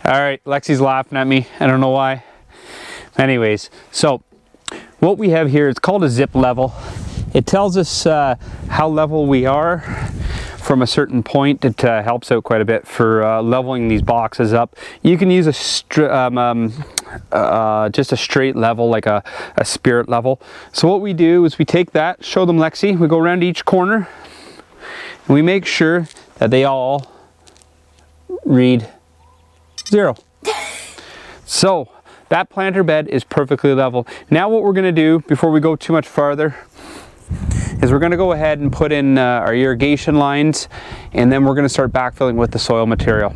All right, Lexi's laughing at me. I don't know why. Anyways, so what we have here, it's called a zip level. It tells us how level we are from a certain point. It helps out quite a bit for leveling these boxes up. You can use a just a straight level, like a spirit level. So what we do is we take that, show them Lexi, we go around each corner, and we make sure that they all read 0. So that planter bed is perfectly level. Now what we're going to do before we go too much farther is we're going to go ahead and put in our irrigation lines, and then we're going to start backfilling with the soil material.